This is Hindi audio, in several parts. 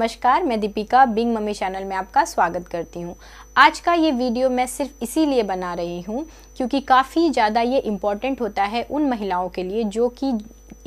नमस्कार, मैं दीपिका बिंग मम्मी चैनल में आपका स्वागत करती हूँ। आज का ये वीडियो मैं सिर्फ इसीलिए बना रही हूँ क्योंकि काफ़ी ज़्यादा ये इम्पॉर्टेंट होता है उन महिलाओं के लिए जो कि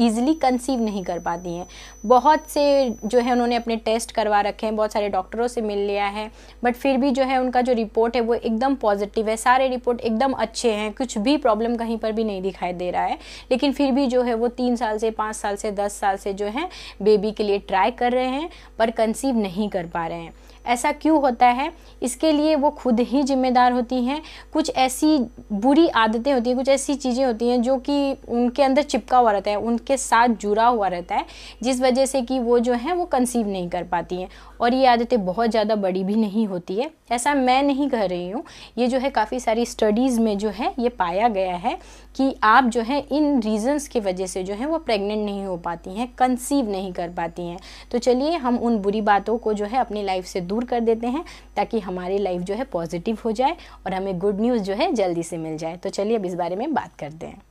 ईज़िली कंसीव नहीं कर पाती हैं। बहुत से जो है उन्होंने अपने टेस्ट करवा रखे हैं, बहुत सारे डॉक्टरों से मिल लिया है, बट फिर भी जो है उनका जो रिपोर्ट है वो एकदम पॉजिटिव है, सारे रिपोर्ट एकदम अच्छे हैं, कुछ भी प्रॉब्लम कहीं पर भी नहीं दिखाई दे रहा है। लेकिन फिर भी जो है वो 3 साल से 5 साल से 10 साल से जो है बेबी के लिए ट्राई कर रहे हैं पर कंसीव नहीं कर पा रहे हैं। ऐसा क्यों होता है? इसके लिए वो खुद ही जिम्मेदार होती हैं। कुछ ऐसी बुरी आदतें होती हैं, कुछ ऐसी चीज़ें होती हैं जो कि उनके अंदर चिपका हुआ रहता है, उनके साथ जुड़ा हुआ रहता है, जिस वजह से कि वो जो है वो कंसीव नहीं कर पाती हैं। और ये आदतें बहुत ज़्यादा बड़ी भी नहीं होती है, ऐसा मैं नहीं कह रही हूँ। ये जो है काफ़ी सारी स्टडीज़ में जो है ये पाया गया है कि आप जो है इन रीज़न्स की वजह से जो है वो प्रेग्नेंट नहीं हो पाती हैं, कंसीव नहीं कर पाती हैं। तो चलिए हम उन बुरी बातों को जो है अपनी लाइफ से दूर कर देते हैं ताकि हमारी लाइफ जो है पॉजिटिव हो जाए और हमें गुड न्यूज़ जो है जल्दी से मिल जाए। तो चलिए अब इस बारे में बात करते हैं।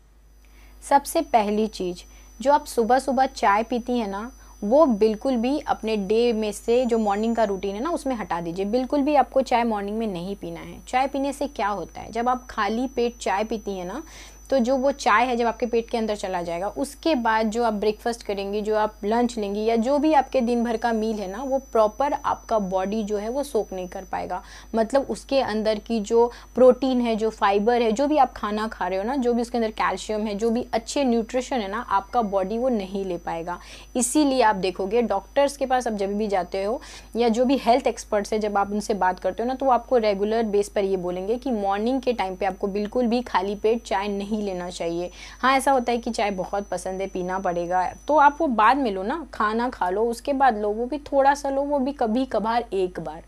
सबसे पहली चीज़, जो आप सुबह सुबह चाय पीती हैं ना, वो बिल्कुल भी अपने डे में से जो मॉर्निंग का रूटीन है ना उसमें हटा दीजिए। बिल्कुल भी आपको चाय मॉर्निंग में नहीं पीना है। चाय पीने से क्या होता है, जब आप खाली पेट चाय पीती हैं ना, तो जो वो चाय है जब आपके पेट के अंदर चला जाएगा, उसके बाद जो आप ब्रेकफास्ट करेंगी, जो आप लंच लेंगी या जो भी आपके दिन भर का मील है ना, वो प्रॉपर आपका बॉडी जो है वो सोक नहीं कर पाएगा। मतलब उसके अंदर की जो प्रोटीन है, जो फाइबर है, जो भी आप खाना खा रहे हो ना, जो भी उसके अंदर कैल्शियम है, जो भी अच्छे न्यूट्रिशन है ना, आपका बॉडी वो नहीं ले पाएगा। इसीलिए आप देखोगे डॉक्टर्स के पास आप जब भी जाते हो या जो भी हेल्थ एक्सपर्ट्स है, जब आप उनसे बात करते हो ना, तो वो आपको रेगुलर बेस पर ये बोलेंगे कि मॉर्निंग के टाइम पे आपको बिल्कुल भी खाली पेट चाय नहीं लेना चाहिए। हाँ, ऐसा होता है कि चाय बहुत पसंद है, पीना पड़ेगा, तो आप वो बाद में लो ना, खाना खा लो उसके बाद लो, वो भी थोड़ा सा लो, वो भी कभी कभार एक बार।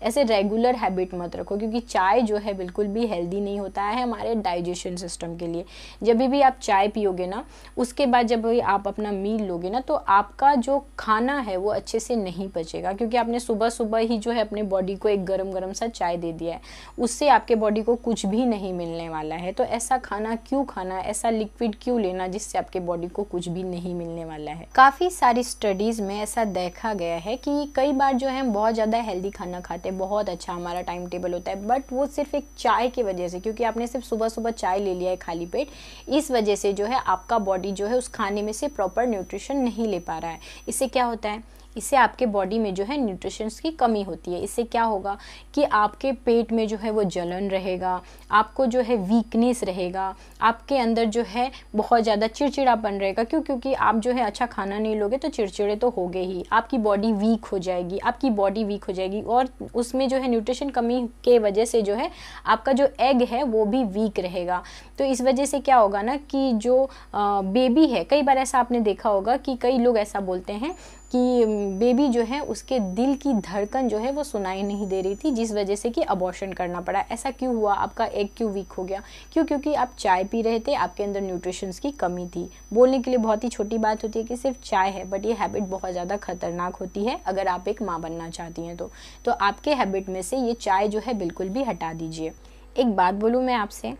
ऐसे रेगुलर हैबिट मत रखो क्योंकि चाय जो है बिल्कुल भी हेल्दी नहीं होता है हमारे डाइजेशन सिस्टम के लिए। जब भी आप चाय पियोगे ना, उसके बाद जब भी आप अपना मील लोगे ना, तो आपका जो खाना है वो अच्छे से नहीं पचेगा क्योंकि आपने सुबह सुबह ही जो है अपने बॉडी को एक गरम गरम सा चाय दे दिया है। उससे आपके बॉडी को कुछ भी नहीं मिलने वाला है। तो ऐसा खाना क्यों खाना, ऐसा लिक्विड क्यों लेना जिससे आपके बॉडी को कुछ भी नहीं मिलने वाला है। काफ़ी सारी स्टडीज़ में ऐसा देखा गया है कि कई बार जो है हम बहुत ज़्यादा हेल्दी खाना खाते हैं, बहुत अच्छा हमारा टाइम टेबल होता है, बट वो सिर्फ एक चाय की वजह से, क्योंकि आपने सिर्फ सुबह सुबह चाय ले लिया है खाली पेट, इस वजह से जो है आपका बॉडी जो है उस खाने में से प्रॉपर न्यूट्रिशन नहीं ले पा रहा है। इससे क्या होता है, इससे आपके बॉडी में जो है न्यूट्रिशंस की कमी होती है। इससे क्या होगा कि आपके पेट में जो है वो जलन रहेगा, आपको जो है वीकनेस रहेगा, आपके अंदर जो है बहुत ज़्यादा चिड़चिड़ापन रहेगा। क्योंकि आप जो है अच्छा खाना नहीं लोगे तो चिड़चिड़े तो होगे ही, आपकी बॉडी वीक हो जाएगी, आपकी बॉडी वीक हो जाएगी और उसमें जो है न्यूट्रिशन कमी के वजह से जो है आपका जो एग है वो भी वीक रहेगा। तो इस वजह से क्या होगा ना कि जो बेबी है, कई बार ऐसा आपने देखा होगा कि कई लोग ऐसा बोलते हैं कि बेबी जो है उसके दिल की धड़कन जो है वो सुनाई नहीं दे रही थी, जिस वजह से कि अबॉर्शन करना पड़ा। ऐसा क्यों हुआ, आपका एग क्यों वीक हो गया? क्योंकि आप चाय पी रहे थे, आपके अंदर न्यूट्रिशंस की कमी थी। बोलने के लिए बहुत ही छोटी बात होती है कि सिर्फ चाय है, बट ये हैबिट बहुत ज़्यादा खतरनाक होती है अगर आप एक माँ बनना चाहती हैं तो आपके हैबिट में से ये चाय जो है बिल्कुल भी हटा दीजिए। एक बात बोलूँ मैं आपसे,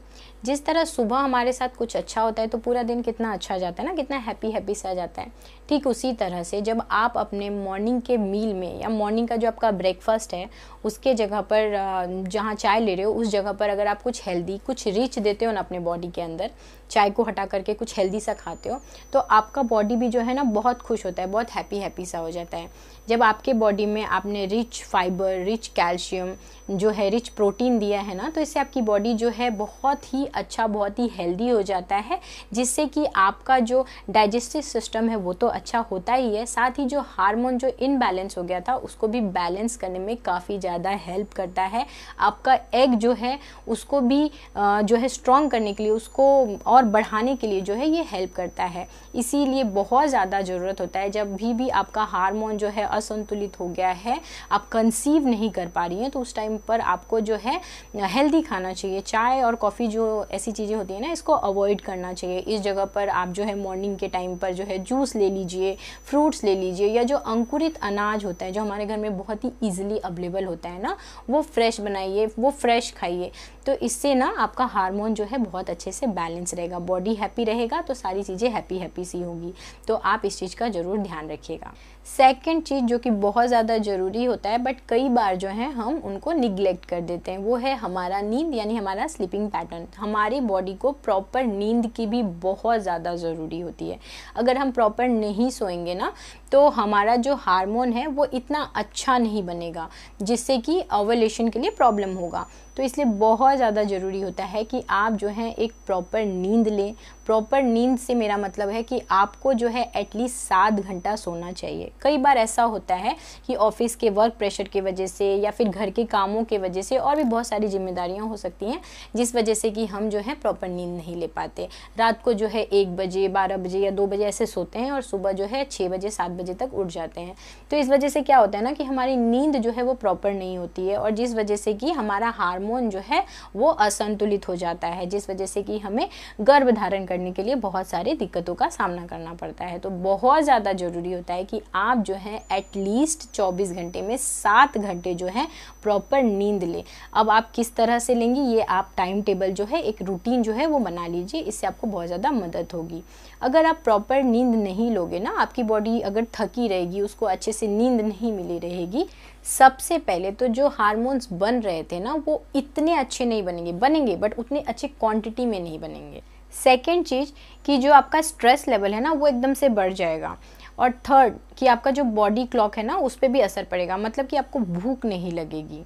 जिस तरह सुबह हमारे साथ कुछ अच्छा होता है तो पूरा दिन कितना अच्छा जाता है ना, कितना हैप्पी सा जाता है, ठीक उसी तरह से जब आप अपने मॉर्निंग के मील में या मॉर्निंग का जो आपका ब्रेकफास्ट है उसके जगह पर जहाँ चाय ले रहे हो उस जगह पर अगर आप कुछ हेल्दी, कुछ रिच देते हो ना अपने बॉडी के अंदर, चाय को हटा करके कुछ हेल्दी सा खाते हो, तो आपका बॉडी भी जो है ना बहुत खुश होता है, बहुत हैप्पी सा हो जाता है। जब आपके बॉडी में आपने रिच फाइबर, रिच कैल्शियम जो है, रिच प्रोटीन दिया है ना, तो इससे आपकी बॉडी जो है बहुत ही अच्छा, बहुत ही हेल्दी हो जाता है, जिससे कि आपका जो डाइजेस्टिव सिस्टम है वो तो अच्छा होता ही है, साथ ही जो हार्मोन जो इनबैलेंस हो गया था उसको भी बैलेंस करने में काफ़ी ज़्यादा हेल्प करता है। आपका एग जो है उसको भी जो है स्ट्रॉन्ग करने के लिए, उसको और बढ़ाने के लिए जो है ये हेल्प करता है। इसीलिए बहुत ज़्यादा ज़रूरत होता है जब भी आपका हार्मोन जो है असंतुलित हो गया है, आप कंसीव नहीं कर पा रही हैं, तो उस टाइम पर आपको जो है हेल्दी खाना चाहिए। चाय और कॉफ़ी जो जो ऐसी चीज़ें होती हैं ना, इसको अवॉइड करना चाहिए। इस जगह पर आप जो है मॉर्निंग के टाइम पर जो है जूस ले लीजिए, फ्रूट्स ले लीजिए, या जो अंकुरित अनाज होता है जो हमारे घर में बहुत ही ईजिली अवेलेबल होता है ना, वो फ्रेश बनाइए, वो फ्रेश खाइए। तो इससे ना आपका हार्मोन जो है बहुत अच्छे से बैलेंस रहेगा, बॉडी हैप्पी रहेगा, तो सारी चीज़ें हैप्पी हैप्पी सी होगी। तो आप इस चीज़ का ज़रूर ध्यान रखिएगा। सेकंड चीज़ जो कि बहुत ज़्यादा ज़रूरी होता है बट कई बार जो है हम उनको निगलेक्ट कर देते हैं, वो है हमारा नींद, यानी हमारा स्लीपिंग पैटर्न। हमारी बॉडी को प्रॉपर नींद की भी बहुत ज़्यादा ज़रूरी होती है। अगर हम प्रॉपर नहीं सोएंगे ना, तो हमारा जो हार्मोन है वो इतना अच्छा नहीं बनेगा, जिससे कि ओवुलेशन के लिए प्रॉब्लम होगा। तो इसलिए बहुत ज़्यादा ज़रूरी होता है कि आप जो है एक प्रॉपर नींद लें। प्रॉपर नींद से मेरा मतलब है कि आपको जो है एटलीस्ट 7 घंटा सोना चाहिए। कई बार ऐसा होता है कि ऑफिस के वर्क प्रेशर की वजह से या फिर घर के कामों की वजह से और भी बहुत सारी जिम्मेदारियां हो सकती हैं, जिस वजह से कि हम जो है प्रॉपर नींद नहीं ले पाते। रात को जो है 1 बजे, 12 बजे या 2 बजे ऐसे सोते हैं और सुबह जो है 6 बजे 7 बजे तक उठ जाते हैं। तो इस वजह से क्या होता है ना कि हमारी नींद जो है वो प्रॉपर नहीं होती है, और जिस वजह से कि हमारा हार्मोन जो है वो असंतुलित हो जाता है, जिस वजह से कि हमें गर्भ धारण करने के लिए बहुत सारी दिक्कतों का सामना करना पड़ता है। तो बहुत ज़्यादा ज़रूरी होता है कि आप जो है एटलीस्ट 24 घंटे में 7 घंटे जो है प्रॉपर नींद लें। अब आप किस तरह से लेंगी, ये आप टाइम टेबल जो है, एक रूटीन जो है वो बना लीजिए, इससे आपको बहुत ज़्यादा मदद होगी। अगर आप प्रॉपर नींद नहीं लोगे ना, आपकी बॉडी अगर थकी रहेगी, उसको अच्छे से नींद नहीं मिली रहेगी, सबसे पहले तो जो हार्मोन्स बन रहे थे ना वो इतने अच्छे नहीं बनेंगे बट उतने अच्छे क्वांटिटी में नहीं बनेंगे। सेकेंड चीज़ कि जो आपका स्ट्रेस लेवल है ना वो एकदम से बढ़ जाएगा। और थर्ड कि आपका जो बॉडी क्लॉक है ना उस पर भी असर पड़ेगा, मतलब कि आपको भूख नहीं लगेगी।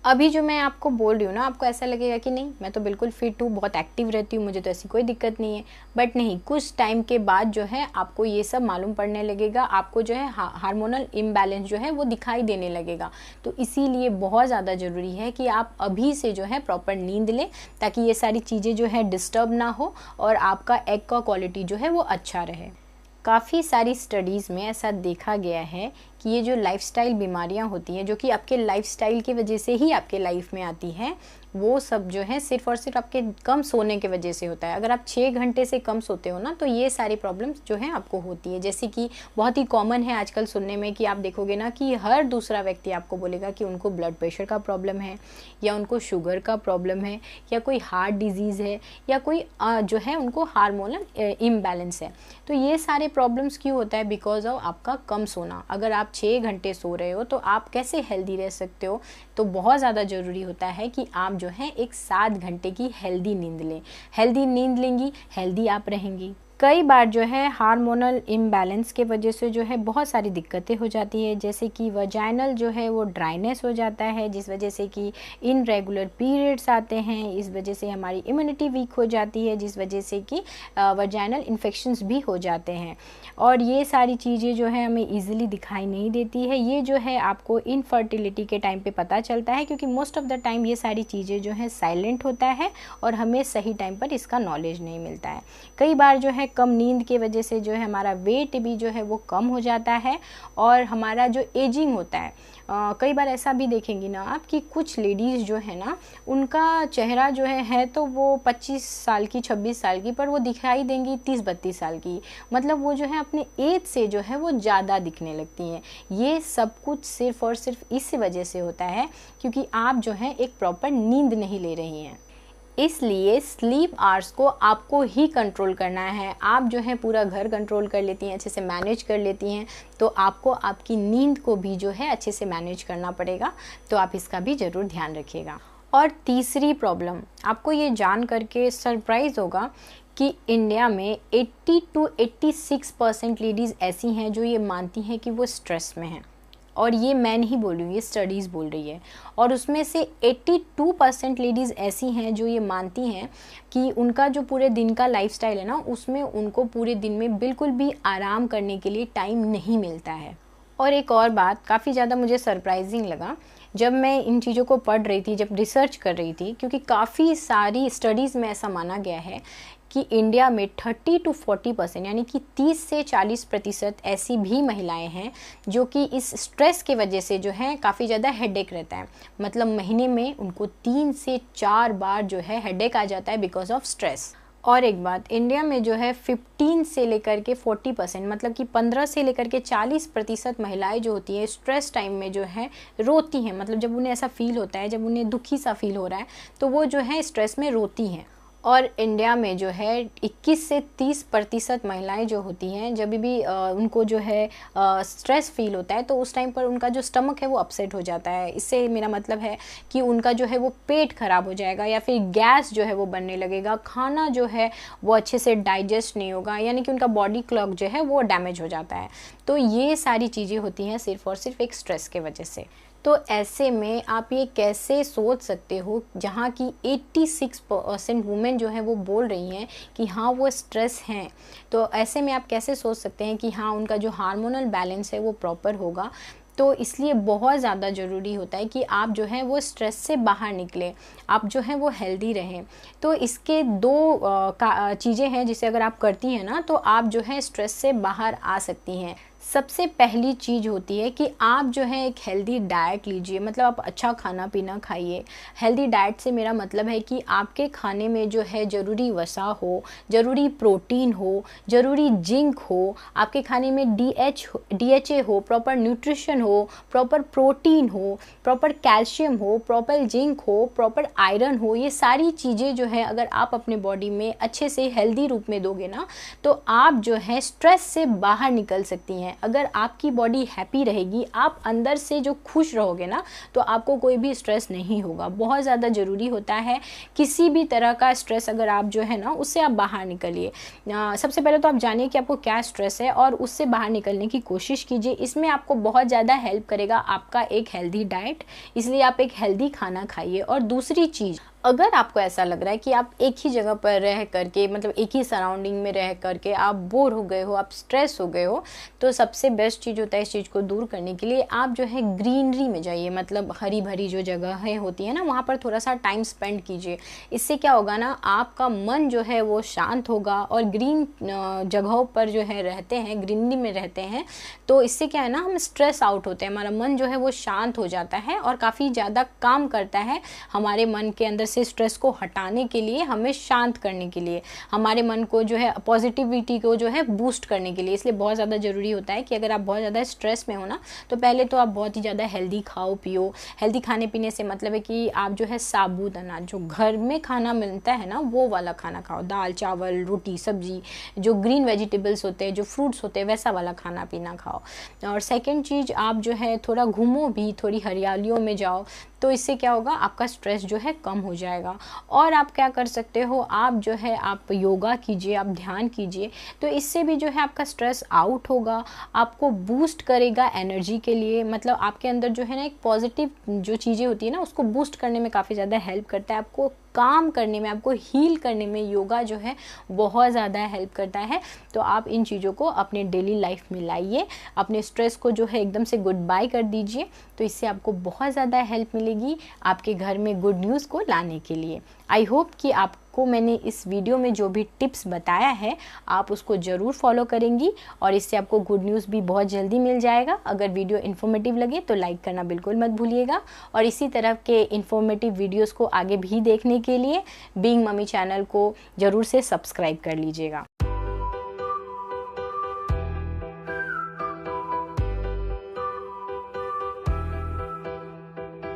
अभी जो मैं आपको बोल रही हूँ ना, आपको ऐसा लगेगा कि नहीं मैं तो बिल्कुल फिट हूँ, बहुत एक्टिव रहती हूँ, मुझे तो ऐसी कोई दिक्कत नहीं है। बट नहीं, कुछ टाइम के बाद जो है आपको ये सब मालूम पड़ने लगेगा, आपको जो है हार्मोनल इम्बैलेंस जो है वो दिखाई देने लगेगा। तो इसीलिए बहुत ज़्यादा ज़रूरी है कि आप अभी से जो है प्रॉपर नींद लें, ताकि ये सारी चीज़ें जो है डिस्टर्ब ना हो और आपका एग का क्वालिटी जो है वो अच्छा रहे। काफ़ी सारी स्टडीज़ में ऐसा देखा गया है कि ये जो लाइफस्टाइल बीमारियां होती हैं, जो कि आपके लाइफस्टाइल की वजह से ही आपके लाइफ में आती हैं, वो सब जो है सिर्फ और सिर्फ आपके कम सोने की वजह से होता है। अगर आप 6 घंटे से कम सोते हो ना, तो ये सारी प्रॉब्लम्स जो हैं आपको होती है। जैसे कि बहुत ही कॉमन है आजकल सुनने में कि आप देखोगे ना कि हर दूसरा व्यक्ति आपको बोलेगा कि उनको ब्लड प्रेशर का प्रॉब्लम है, या उनको शुगर का प्रॉब्लम है, या कोई हार्ट डिजीज़ है, या कोई जो है उनको हार्मोनल इम्बैलेंस है। तो ये सारे प्रॉब्लम्स क्यों होता है? बिकॉज ऑफ आपका कम सोना। अगर आप 6 घंटे सो रहे हो तो आप कैसे हेल्दी रह सकते हो? तो बहुत ज़्यादा ज़रूरी होता है कि आप जो है एक 7 घंटे की हेल्दी नींद लें। हेल्दी नींद लेंगी, हेल्दी आप रहेंगी। कई बार जो है हार्मोनल इम्बैलेंस के वजह से जो है बहुत सारी दिक्कतें हो जाती है, जैसे कि वजाइनल जो है वो ड्राइनेस हो जाता है, जिस वजह से कि इनरेगुलर पीरियड्स आते हैं। इस वजह से हमारी इम्यूनिटी वीक हो जाती है, जिस वजह से कि वजाइनल इन्फेक्शंस भी हो जाते हैं। और ये सारी चीज़ें जो है हमें ईजिली दिखाई नहीं देती है। ये जो है आपको इनफर्टिलिटी के टाइम पे पता चलता है, क्योंकि मोस्ट ऑफ द टाइम ये सारी चीज़ें जो है साइलेंट होता है और हमें सही टाइम पर इसका नॉलेज नहीं मिलता है। कई बार जो है कम नींद की वजह से जो है हमारा वेट भी जो है वो कम हो जाता है, और हमारा जो एजिंग होता है, कई बार ऐसा भी देखेंगी ना आप कि कुछ लेडीज़ जो है ना, उनका चेहरा जो है तो वो 25 साल की, 26 साल की, पर वो दिखाई देंगी 30-32 साल की। मतलब वो जो है अपने एज से जो है वो ज़्यादा दिखने लगती हैं। ये सब कुछ सिर्फ और सिर्फ इस वजह से होता है क्योंकि आप जो है एक प्रॉपर नींद नहीं ले रही हैं। इसलिए स्लीप आवर्स को आपको ही कंट्रोल करना है। आप जो है पूरा घर कंट्रोल कर लेती हैं, अच्छे से मैनेज कर लेती हैं, तो आपको आपकी नींद को भी जो है अच्छे से मैनेज करना पड़ेगा। तो आप इसका भी ज़रूर ध्यान रखिएगा। और तीसरी प्रॉब्लम, आपको ये जान करके सरप्राइज़ होगा कि इंडिया में 80 to 86% लेडीज़ ऐसी हैं जो ये मानती हैं कि वो स्ट्रेस में हैं। और ये मैं नहीं बोल रही हूँ, ये स्टडीज़ बोल रही है। और उसमें से 82% लेडीज़ ऐसी हैं जो ये मानती हैं कि उनका जो पूरे दिन का लाइफस्टाइल है ना, उसमें उनको पूरे दिन में बिल्कुल भी आराम करने के लिए टाइम नहीं मिलता है। और एक और बात काफ़ी ज़्यादा मुझे सरप्राइजिंग लगा जब मैं इन चीज़ों को पढ़ रही थी, जब रिसर्च कर रही थी, क्योंकि काफ़ी सारी स्टडीज़ में ऐसा माना गया है कि इंडिया में 30 to 40% यानी कि 30 से 40% ऐसी भी महिलाएं हैं जो कि इस स्ट्रेस के वजह से जो है काफ़ी ज़्यादा हेडेक रहता है। मतलब महीने में उनको 3 से 4 बार जो है हेडेक आ जाता है बिकॉज ऑफ स्ट्रेस। और एक बात, इंडिया में जो है 15 से लेकर के 40% मतलब कि 15 से लेकर के 40% महिलाएं जो होती है स्ट्रेस टाइम में जो है रोती हैं। मतलब जब उन्हें ऐसा फील होता है, जब उन्हें दुखी सा फील हो रहा है तो वो जो है स्ट्रेस में रोती हैं। और इंडिया में जो है 21 से 30% महिलाएं जो होती हैं जब भी उनको जो है स्ट्रेस फील होता है तो उस टाइम पर उनका जो स्टमक है वो अपसेट हो जाता है। इससे मेरा मतलब है कि उनका जो है वो पेट खराब हो जाएगा या फिर गैस जो है वो बनने लगेगा, खाना जो है वो अच्छे से डाइजेस्ट नहीं होगा, यानी कि उनका बॉडी क्लॉक जो है वो डैमेज हो जाता है। तो ये सारी चीज़ें होती हैं सिर्फ़ और सिर्फ एक स्ट्रेस के वजह से। तो ऐसे में आप ये कैसे सोच सकते हो, जहाँ की 86% वुमेन जो है वो बोल रही हैं कि हाँ वो स्ट्रेस हैं, तो ऐसे में आप कैसे सोच सकते हैं कि हाँ उनका जो हार्मोनल बैलेंस है वो प्रॉपर होगा। तो इसलिए बहुत ज़्यादा ज़रूरी होता है कि आप जो है वो स्ट्रेस से बाहर निकलें, आप जो है वो हेल्दी रहें। तो इसके दो चीज़ें हैं जिसे अगर आप करती हैं ना तो आप जो है स्ट्रेस से बाहर आ सकती हैं। सबसे पहली चीज़ होती है कि आप जो है एक हेल्दी डाइट लीजिए, मतलब आप अच्छा खाना पीना खाइए। हेल्दी डाइट से मेरा मतलब है कि आपके खाने में जो है ज़रूरी वसा हो, ज़रूरी प्रोटीन हो, ज़रूरी जिंक हो, आपके खाने में DHA हो, प्रॉपर न्यूट्रिशन हो, प्रॉपर प्रोटीन हो, प्रॉपर कैल्शियम हो, प्रॉपर जिंक हो, प्रॉपर आयरन हो। ये सारी चीज़ें जो है अगर आप अपने बॉडी में अच्छे से हेल्दी रूप में दोगे ना तो आप जो है स्ट्रेस से बाहर निकल सकती हैं। अगर आपकी बॉडी हैप्पी रहेगी, आप अंदर से जो खुश रहोगे ना तो आपको कोई भी स्ट्रेस नहीं होगा। बहुत ज़्यादा ज़रूरी होता है किसी भी तरह का स्ट्रेस अगर आप जो है ना उससे आप बाहर निकलिए। सबसे पहले तो आप जानिए कि आपको क्या स्ट्रेस है और उससे बाहर निकलने की कोशिश कीजिए। इसमें आपको बहुत ज़्यादा हेल्प करेगा आपका एक हेल्दी डाइट, इसलिए आप एक हेल्दी खाना खाइए। और दूसरी चीज़, अगर आपको ऐसा लग रहा है कि आप एक ही जगह पर रह करके, मतलब एक ही सराउंडिंग में रह करके आप बोर हो गए हो, आप स्ट्रेस हो गए हो, तो सबसे बेस्ट चीज़ होता है इस चीज़ को दूर करने के लिए आप जो है ग्रीनरी में जाइए। मतलब हरी भरी जो जगहें होती है ना वहाँ पर थोड़ा सा टाइम स्पेंड कीजिए। इससे क्या होगा ना, आपका मन जो है वो शांत होगा। और ग्रीन जगहों पर जो है रहते हैं, ग्रीनरी में रहते हैं, तो इससे क्या है ना, हम स्ट्रेस आउट होते हैं, हमारा मन जो है वो शांत हो जाता है और काफ़ी ज़्यादा काम करता है हमारे मन के अंदर से स्ट्रेस को हटाने के लिए, हमें शांत करने के लिए, हमारे मन को जो है पॉजिटिविटी को जो है बूस्ट करने के लिए। इसलिए बहुत ज़्यादा ज़रूरी होता है कि अगर आप बहुत ज़्यादा स्ट्रेस में हो ना तो पहले तो आप बहुत ही ज़्यादा हेल्दी खाओ पियो। हेल्दी खाने पीने से मतलब है कि आप जो है साबुत अनाज, जो घर में खाना मिलता है ना वो वाला खाना खाओ, दाल चावल रोटी सब्जी, जो ग्रीन वेजिटेबल्स होते हैं, जो फ्रूट्स होते हैं, वैसा वाला खाना पीना खाओ। और सेकेंड चीज़, आप जो है थोड़ा घूमो भी, थोड़ी हरियालियों में जाओ, तो इससे क्या होगा, आपका स्ट्रेस जो है कम हो जाएगा। और आप क्या कर सकते हो, आप जो है आप योगा कीजिए, आप ध्यान कीजिए, तो इससे भी जो है आपका स्ट्रेस आउट होगा, आपको बूस्ट करेगा एनर्जी के लिए। मतलब आपके अंदर जो है ना एक पॉजिटिव जो चीज़ें होती है ना उसको बूस्ट करने में काफ़ी ज़्यादा हेल्प करता है, आपको काम करने में, आपको हील करने में योगा जो है बहुत ज़्यादा हेल्प करता है। तो आप इन चीज़ों को अपने डेली लाइफ में लाइए, अपने स्ट्रेस को जो है एकदम से गुड बाय कर दीजिए, तो इससे आपको बहुत ज़्यादा हेल्प मिलेगी आपके घर में गुड न्यूज़ को लाने के लिए। आई होप कि आपको मैंने इस वीडियो में जो भी टिप्स बताया है आप उसको ज़रूर फॉलो करेंगी और इससे आपको गुड न्यूज़ भी बहुत जल्दी मिल जाएगा। अगर वीडियो इन्फॉर्मेटिव लगे तो लाइक करना बिल्कुल मत भूलिएगा और इसी तरह के इन्फॉर्मेटिव वीडियोस को आगे भी देखने के लिए बीइंग मम्मी चैनल को ज़रूर से सब्सक्राइब कर लीजिएगा।